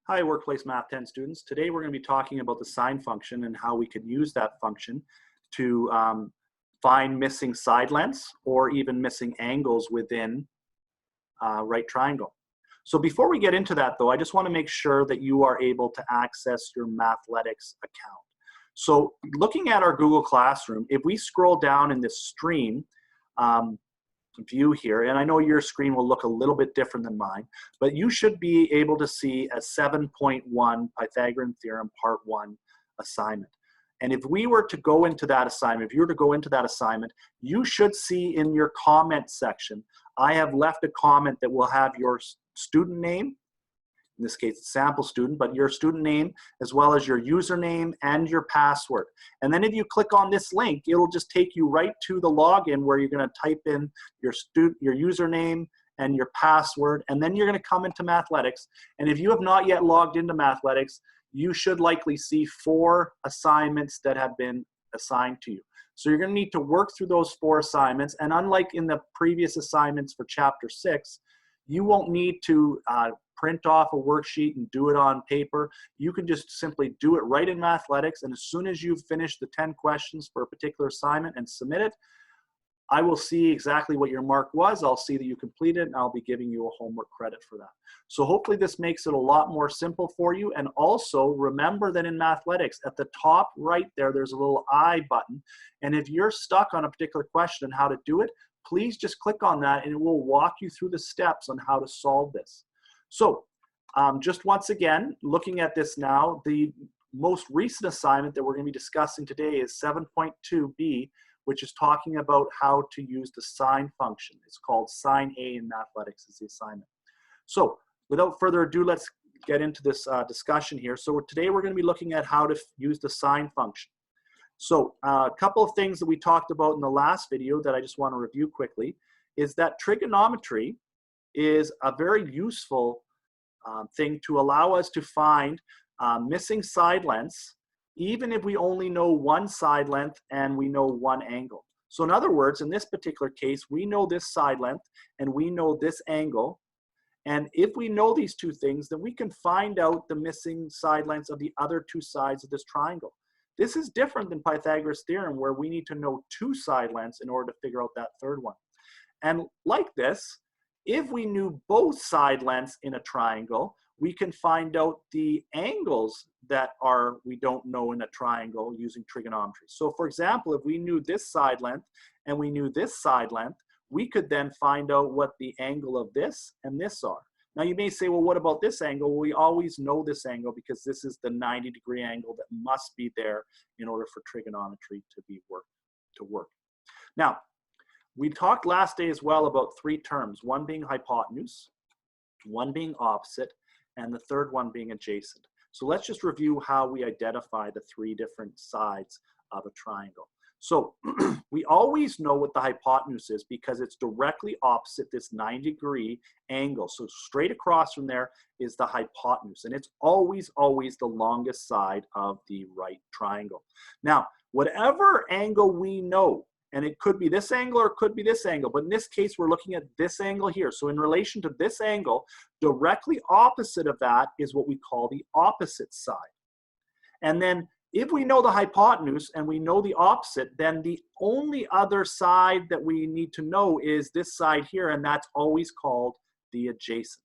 Hi, Workplace Math 10 students. Today we're going to be talking about the sine function and how we can use that function to find missing side lengths or even missing angles within a right triangle. So before we get into that though, I just want to make sure that you are able to access your Mathletics account. So looking at our Google Classroom, if we scroll down in this stream, view here, and I know your screen will look a little bit different than mine, but you should be able to see a 7.1 Pythagorean Theorem Part 1 assignment. And if we were to go into that assignment, if you were to go into that assignment, you should see in your comment section, I have left a comment that will have your student name, in this case, sample student, but your student name, as well as your username and your password. And then if you click on this link, it'll just take you right to the login where you're gonna type in your username and your password, and then you're gonna come into Mathletics. And if you have not yet logged into Mathletics, you should likely see 4 assignments that have been assigned to you. So you're gonna need to work through those 4 assignments, and unlike in the previous assignments for Chapter 6, you won't need to print off a worksheet and do it on paper. You can just simply do it right in Mathletics, and as soon as you've finished the 10 questions for a particular assignment and submit it, I will see exactly what your mark was. I'll see that you completed, and I'll be giving you a homework credit for that. So hopefully this makes it a lot more simple for you. And also remember that in Mathletics, at the top right there, there's a little I button. And if you're stuck on a particular question and how to do it, please just click on that and it will walk you through the steps on how to solve this. So just once again, looking at this now, the most recent assignment that we're going to be discussing today is 7.2b, which is talking about how to use the sine function. It's called Sine A in Mathletics is the assignment. So without further ado, let's get into this discussion here. So today we're going to be looking at how to use the sine function. So a couple of things that we talked about in the last video that I just want to review quickly is that trigonometry is a very useful thing to allow us to find missing side lengths, even if we only know one side length and we know one angle. So in other words, in this particular case, we know this side length and we know this angle. And if we know these two things, then we can find out the missing side lengths of the other 2 sides of this triangle. This is different than Pythagoras' theorem, where we need to know 2 side lengths in order to figure out that third one. And like this, if we knew both side lengths in a triangle, we can find out the angles that we don't know in a triangle using trigonometry. So for example, if we knew this side length and we knew this side length, we could then find out what the angle of this and this are. Now you may say, well, what about this angle? Well, we always know this angle because this is the 90-degree angle that must be there in order for trigonometry to work. Now, we talked last day as well about 3 terms, one being hypotenuse, one being opposite, and the third one being adjacent. So let's just review how we identify the 3 different sides of a triangle. So we always know what the hypotenuse is because it's directly opposite this 90-degree angle. So straight across from there is the hypotenuse, and it's always, always the longest side of the right triangle. Now, whatever angle we know, and it could be this angle or it could be this angle, but in this case, we're looking at this angle here. So in relation to this angle, directly opposite of that is what we call the opposite side. And then if we know the hypotenuse and we know the opposite, then the only other side that we need to know is this side here, and that's always called the adjacent.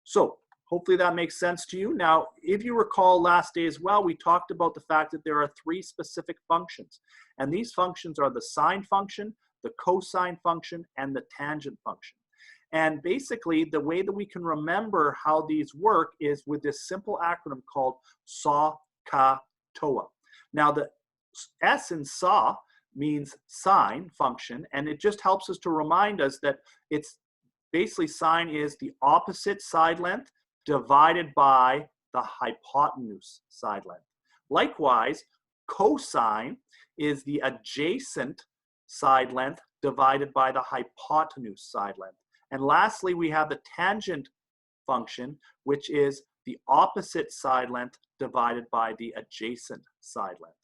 So hopefully that makes sense to you. Now, if you recall last day as well, we talked about the fact that there are 3 specific functions. And these functions are the sine function, the cosine function, and the tangent function. And basically, the way that we can remember how these work is with this simple acronym called SA, CA, TOA. Now, the S in SA means sine function, and it just helps us to remind us that it's basically sine is the opposite side length divided by the hypotenuse side length. Likewise, cosine is the adjacent side length divided by the hypotenuse side length. And lastly, we have the tangent function, which is the opposite side length divided by the adjacent side length.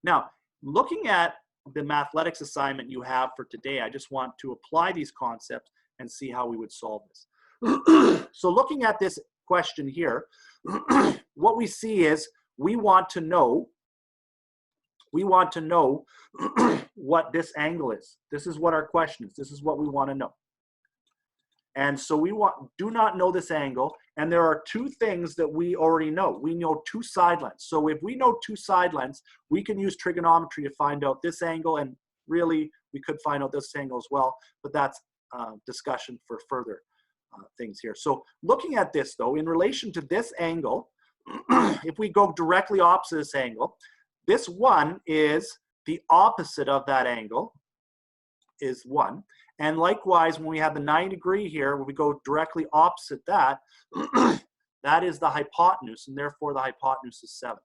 Now, looking at the Mathletics assignment you have for today, I just want to apply these concepts and see how we would solve this. So looking at this question here, what we see is we want to know what this angle is. This is what our question is. This is what we want to know. And so we do not know this angle, and there are two things that we already know. We know two side lengths. So if we know two side lengths, we can use trigonometry to find out this angle, and really we could find out this angle as well, but that's discussion for further things here. So looking at this though, in relation to this angle, if we go directly opposite this angle, this one is the opposite of that angle, is 1. And likewise, when we have the 90-degree here, when we go directly opposite that, that is the hypotenuse, and therefore the hypotenuse is 7.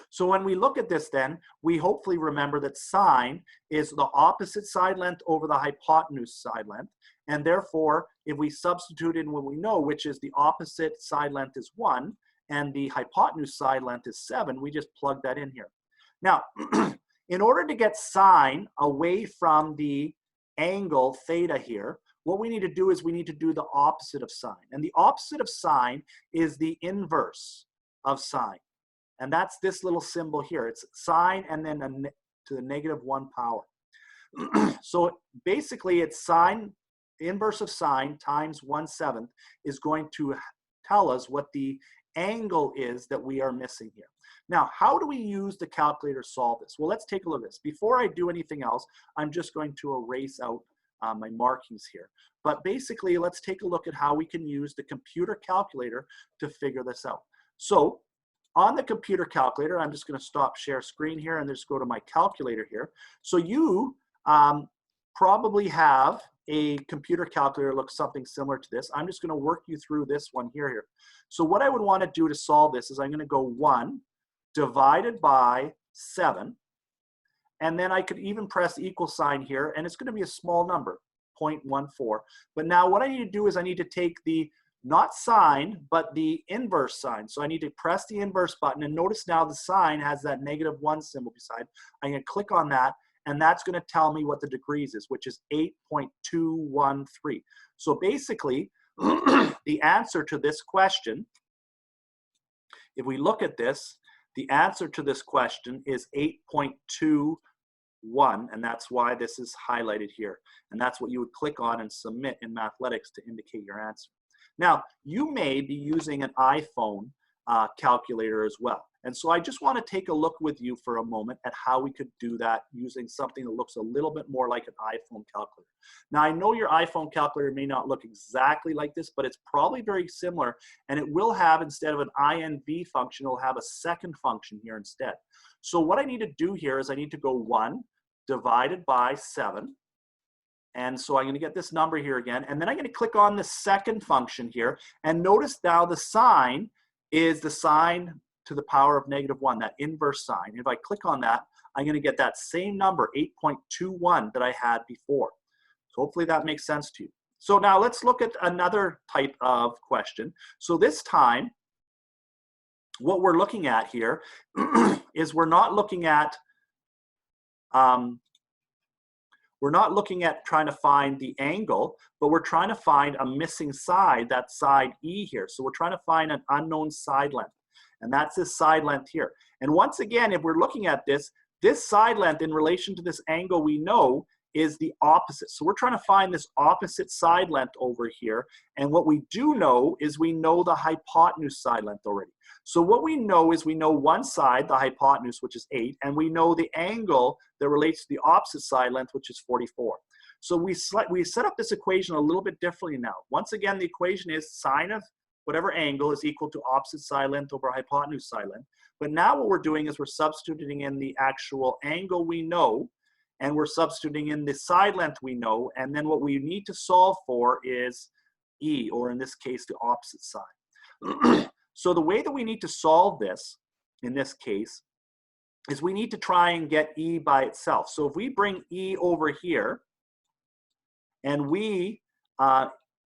So when we look at this then, we hopefully remember that sine is the opposite side length over the hypotenuse side length, and therefore, if we substitute in what we know, which is the opposite side length is 1, and the hypotenuse side length is 7, we just plug that in here. Now, in order to get sine away from the angle theta here, what we need to do is we need to do the opposite of sine. And the opposite of sine is the inverse of sine. And that's this little symbol here. It's sine and then to the -1 power. So basically it's sine, the inverse of sine times 1/7 is going to tell us what the angle is that we are missing here. Now, how do we use the calculator to solve this? Well, let's take a look at this. Before I do anything else, I'm just going to erase out my markings here. But basically, let's take a look at how we can use the computer calculator to figure this out. So on the computer calculator, I'm just going to stop share screen here and just go to my calculator here. So you probably have a computer calculator that looks something similar to this. I'm just going to work you through this one here. So what I would want to do to solve this is I'm going to go 1 divided by 7, and then I could even press the equal sign here, and it's going to be a small number, 0.14. But now what I need to do is I need to take the, not sine, but the inverse sign. So I need to press the inverse button, and notice now the sign has that -1 symbol beside. I'm going to click on that, and that's going to tell me what the degrees is, which is 8.213. So basically, the answer to this question, if we look at this, the answer to this question is 8.21, and that's why this is highlighted here. And that's what you would click on and submit in Mathletics to indicate your answer. Now, you may be using an iPhone calculator as well. And so I just want to take a look with you for a moment at how we could do that using something that looks a little bit more like an iPhone calculator. Now, I know your iPhone calculator may not look exactly like this, but it's probably very similar, and it will have, instead of an INV function, it'll have a second function here instead. So what I need to do here is I need to go 1 divided by 7. And so I'm going to get this number here again, and then I'm going to click on the second function here, and notice now the sign is the sine to the power of -1, that inverse sign. If I click on that, I'm going to get that same number, 8.21, that I had before. So hopefully that makes sense to you. So now let's look at another type of question. So this time, what we're looking at here is we're not looking at trying to find the angle, but we're trying to find a missing side, that side E here. So we're trying to find an unknown side length. And that's this side length here. And once again, if we're looking at this side length in relation to this angle we know is the opposite. So we're trying to find this opposite side length over here. And what we do know is we know the hypotenuse side length already. So what we know is we know one side, the hypotenuse, which is 8, and we know the angle that relates to the opposite side length, which is 44. So we set up this equation a little bit differently now. Once again, the equation is sine of whatever angle is equal to opposite side length over hypotenuse side length. But now what we're doing is we're substituting in the actual angle we know, and we're substituting in the side length we know, and then what we need to solve for is E, or in this case, the opposite side. So the way that we need to solve this, in this case, is we need to try and get E by itself. So if we bring E over here, and we,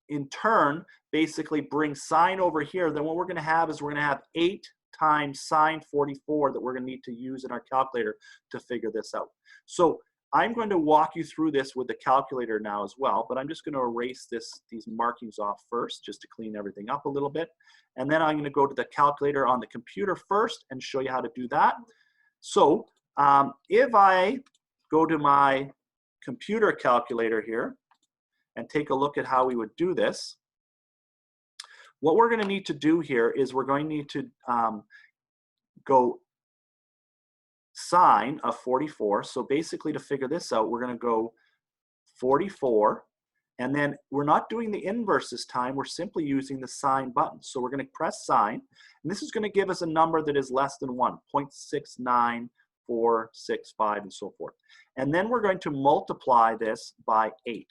in turn, basically bring sine over here, then what we're going to have is we're going to have 8 times sine 44 that we're going to need to use in our calculator to figure this out. So I'm going to walk you through this with the calculator now as well, but I'm just going to erase these markings off first just to clean everything up a little bit. And then I'm going to go to the calculator on the computer first and show you how to do that. So if I go to my computer calculator here and take a look at how we would do this, what we're going to need to do here is we're going to need to go sine of 44. So basically to figure this out, we're going to go 44, and then we're not doing the inverse this time, we're simply using the sine button. So we're going to press sine, and this is going to give us a number that is less than 1, 0.69465 and so forth. And then we're going to multiply this by 8.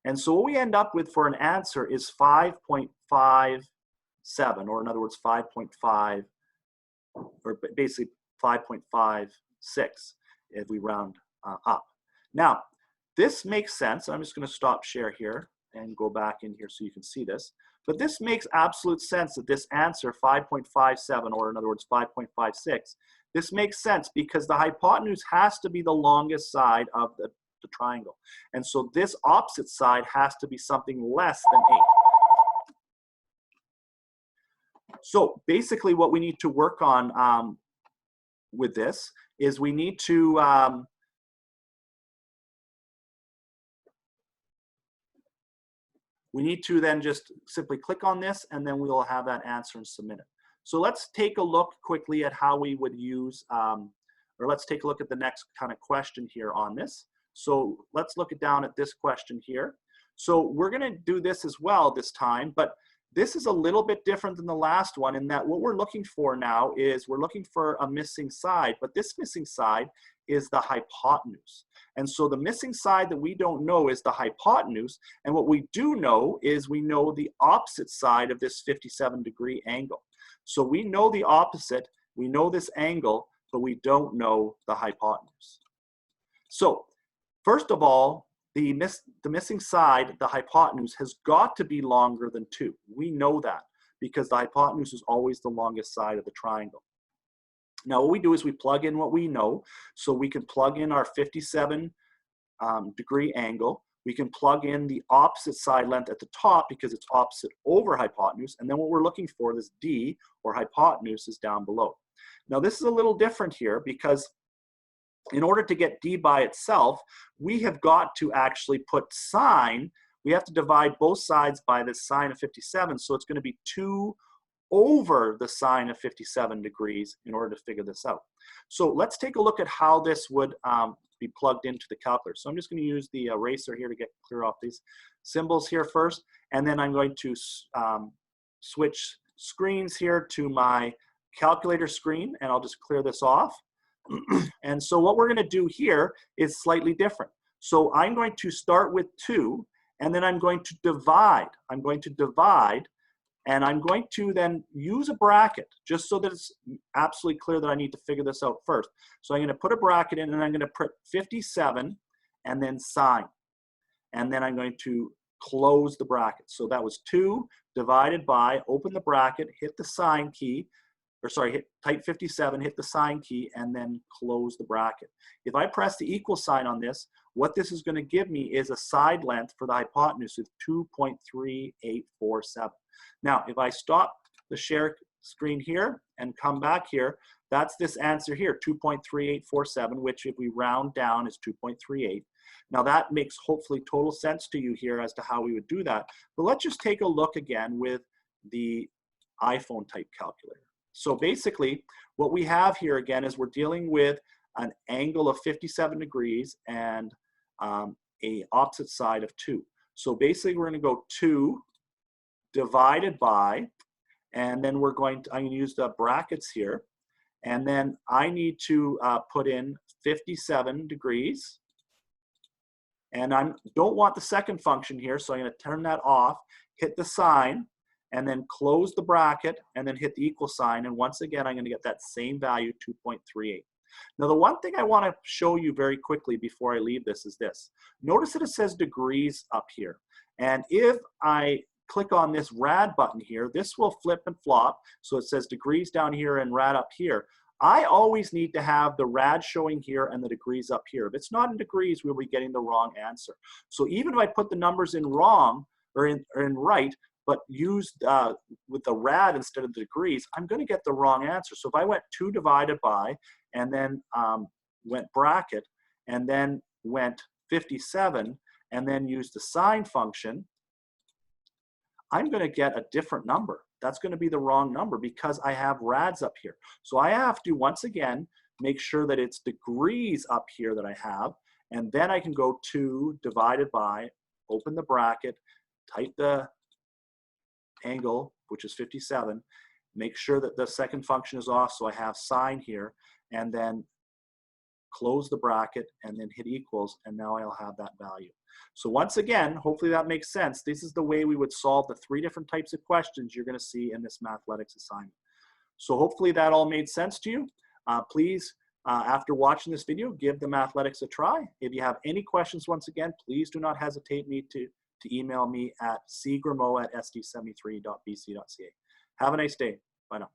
And so what we end up with for an answer is 5.57, or in other words 5.5, or basically 5.56 if we round up. Now, this makes sense. I'm just going to stop share here and go back in here so you can see this. But this makes absolute sense that this answer, 5.57, or in other words, 5.56, this makes sense because the hypotenuse has to be the longest side of the triangle. And so this opposite side has to be something less than 8. So basically what we need to work on with this is we need to then just simply click on this, and then we'll have that answer and submit it. So let's take a look quickly at how we would use, or let's take a look at the next kind of question here on this. So let's look down at this question here. So we're going to do this as well this time, but this is a little bit different than the last one in that what we're looking for now is we're looking for a missing side, but this missing side is the hypotenuse. And so the missing side that we don't know is the hypotenuse, and what we do know is we know the opposite side of this 57-degree angle. So we know the opposite, we know this angle, but we don't know the hypotenuse. So first of all, the missing side, the hypotenuse, has got to be longer than 2. We know that because the hypotenuse is always the longest side of the triangle. Now what we do is we plug in what we know. So we can plug in our 57-degree angle. We can plug in the opposite side length at the top because it's opposite over hypotenuse. And then what we're looking for, this D, or hypotenuse, is down below. Now this is a little different here because in order to get D by itself, we have got to actually put sine. We have to divide both sides by the sine of 57. So it's going to be 2 over the sine of 57 degrees in order to figure this out. So let's take a look at how this would be plugged into the calculator. So I'm just going to use the eraser here to get clear off these symbols here first. And then I'm going to switch screens here to my calculator screen, and I'll just clear this off. And so what we're going to do here is slightly different. So I'm going to start with 2, and then I'm going to divide. I'm going to divide, and I'm going to then use a bracket just so that it's absolutely clear that I need to figure this out first. So I'm going to put a bracket in, and I'm going to put 57 and then sine. And then I'm going to close the bracket. So that was 2 divided by, open the bracket, hit the sine key, or sorry, type 57, hit the sine key, and then close the bracket. If I press the equal sign on this, what this is going to give me is a side length for the hypotenuse of 2.3847. Now, if I stop the share screen here and come back here, that's this answer here, 2.3847, which if we round down is 2.38. Now that makes hopefully total sense to you here as to how we would do that. But let's just take a look again with the iPhone type calculator. So basically, what we have here again is we're dealing with an angle of 57 degrees and a opposite side of 2. So basically, we're going to go 2 divided by, and then I'm going to use the brackets here, and then I need to put in 57 degrees, and I don't want the second function here, so I'm going to turn that off, hit the sign, and then close the bracket, and then hit the equal sign, and once again, I'm going to get that same value, 2.38. Now, the one thing I want to show you very quickly before I leave this is this. Notice that it says degrees up here, and if I click on this rad button here, this will flip and flop, so it says degrees down here and rad up here. I always need to have the rad showing here and the degrees up here. If it's not in degrees, we'll be getting the wrong answer. So even if I put the numbers in wrong or in right, but used with the rad instead of the degrees, I'm going to get the wrong answer. So if I went 2 divided by, and then went bracket, and then went 57, and then used the sine function, I'm going to get a different number. That's going to be the wrong number because I have rads up here. So I have to, once again, make sure that it's degrees up here that I have, and then I can go 2 divided by, open the bracket, type the angle, which is 57, make sure that the second function is off, so I have sine here, and then close the bracket, and then hit equals, and now I'll have that value. So once again, hopefully that makes sense. This is the way we would solve the 3 different types of questions you're going to see in this Mathletics assignment. So hopefully that all made sense to you. Please, after watching this video, give the Mathletics a try. If you have any questions, once again, please do not hesitate to email me at cgrimo@sd73.bc.ca. Have a nice day. Bye now.